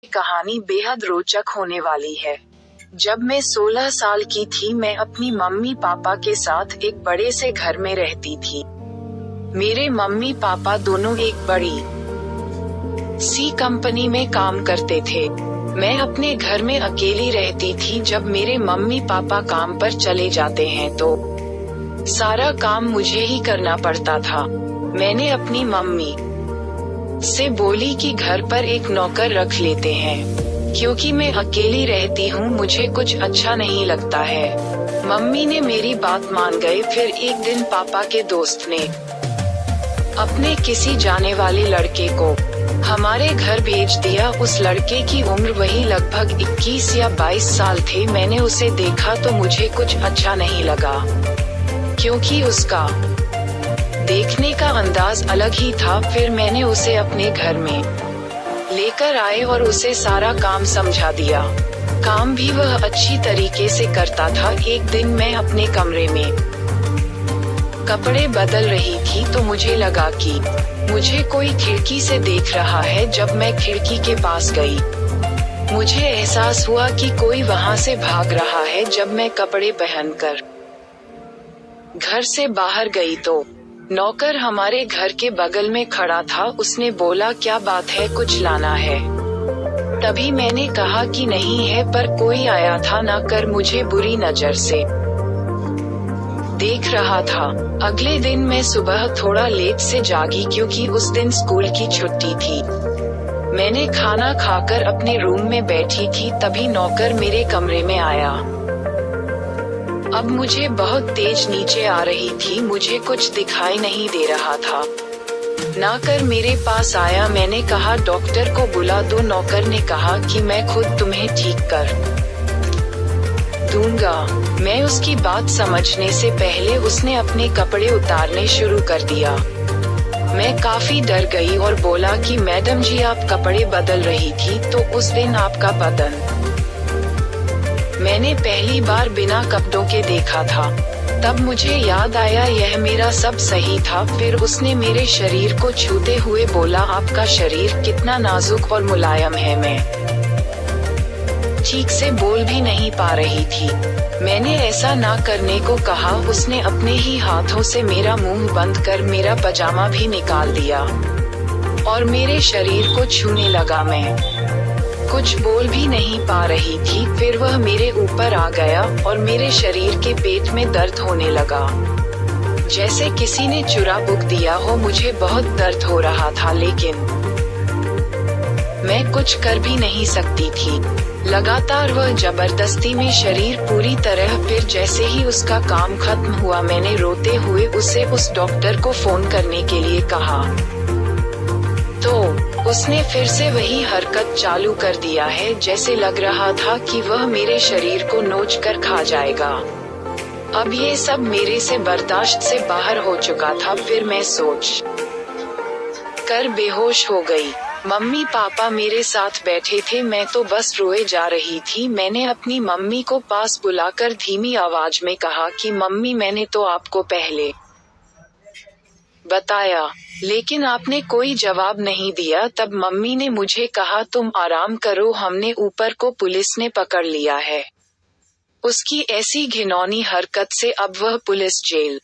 कहानी बेहद रोचक होने वाली है। जब मैं 16 साल की थी, मैं अपनी मम्मी पापा के साथ एक बड़े से घर में रहती थी। मेरे मम्मी पापा दोनों एक बड़ी सी कंपनी में काम करते थे। मैं अपने घर में अकेली रहती थी। जब मेरे मम्मी पापा काम पर चले जाते हैं तो सारा काम मुझे ही करना पड़ता था। मैंने अपनी मम्मी से बोली कि घर पर एक नौकर रख लेते हैं, क्योंकि मैं अकेली रहती हूँ, मुझे कुछ अच्छा नहीं लगता है। मम्मी ने मेरी बात मान गए। फिर एक दिन पापा के दोस्त ने अपने किसी जाने वाले लड़के को हमारे घर भेज दिया। उस लड़के की उम्र वही लगभग 21 या 22 साल थे। मैंने उसे देखा तो मुझे कुछ अच्छा नहीं लगा, क्योंकि उसका देखने का अंदाज अलग ही था। फिर मैंने उसे अपने घर में लेकर आए और उसे सारा काम समझा दिया। काम भी वह अच्छी तरीके से करता था। एक दिन मैं अपने कमरे में कपड़े बदल रही थी तो मुझे लगा कि मुझे कोई खिड़की से देख रहा है। जब मैं खिड़की के पास गई, मुझे एहसास हुआ कि कोई वहां से भाग रहा है। जब मैं कपड़े पहनकर घर से बाहर गई तो नौकर हमारे घर के बगल में खड़ा था। उसने बोला, क्या बात है, कुछ लाना है? तभी मैंने कहा कि नहीं है, पर कोई आया था ना कर मुझे बुरी नजर से देख रहा था। अगले दिन मैं सुबह थोड़ा लेट से जागी, क्योंकि उस दिन स्कूल की छुट्टी थी। मैंने खाना खाकर अपने रूम में बैठी थी, तभी नौकर मेरे कमरे में आया। अब मुझे बहुत तेज नीचे आ रही थी, मुझे कुछ दिखाई नहीं दे रहा था। नौकर मेरे पास आया। मैंने कहा, डॉक्टर को बुला दो। नौकर ने कहा कि मैं खुद तुम्हें ठीक कर दूंगा। मैं उसकी बात समझने से पहले उसने अपने कपड़े उतारने शुरू कर दिया। मैं काफी डर गई और बोला कि मैडम जी, आप कपड़े बदल रही थी तो उस दिन आपका बदन मैंने पहली बार बिना कपड़ों के देखा था। तब मुझे याद आया यह मेरा सब सही था। फिर उसने मेरे शरीर को छूते हुए बोला, आपका शरीर कितना नाजुक और मुलायम है। मैं ठीक से बोल भी नहीं पा रही थी। मैंने ऐसा ना करने को कहा। उसने अपने ही हाथों से मेरा मुंह बंद कर मेरा पजामा भी निकाल दिया और मेरे शरीर को छूने लगा। मैं कुछ बोल भी नहीं पा रही थी। फिर वह मेरे ऊपर आ गया और मेरे शरीर के पेट में दर्द होने लगा, जैसे किसी ने चुरा-बुक दिया हो। मुझे बहुत दर्द हो रहा था, लेकिन मैं कुछ कर भी नहीं सकती थी। लगातार वह जबरदस्ती में शरीर पूरी तरह। फिर जैसे ही उसका काम खत्म हुआ, मैंने रोते हुए उसे उस डॉक्टर को फोन करने के लिए कहा, तो उसने फिर से वही हरकत चालू कर दिया है। जैसे लग रहा था कि वह मेरे शरीर को नोच कर खा जाएगा। अब ये सब मेरे से बर्दाश्त से बाहर हो चुका था। फिर मैं सोच कर बेहोश हो गई। मम्मी पापा मेरे साथ बैठे थे, मैं तो बस रोए जा रही थी। मैंने अपनी मम्मी को पास बुलाकर धीमी आवाज में कहा कि मम्मी, मैंने तो आपको पहले बताया, लेकिन आपने कोई जवाब नहीं दिया। तब मम्मी ने मुझे कहा, तुम आराम करो, हमने ऊपर को पुलिस ने पकड़ लिया है। उसकी ऐसी घिनौनी हरकत से अब वह पुलिस जेल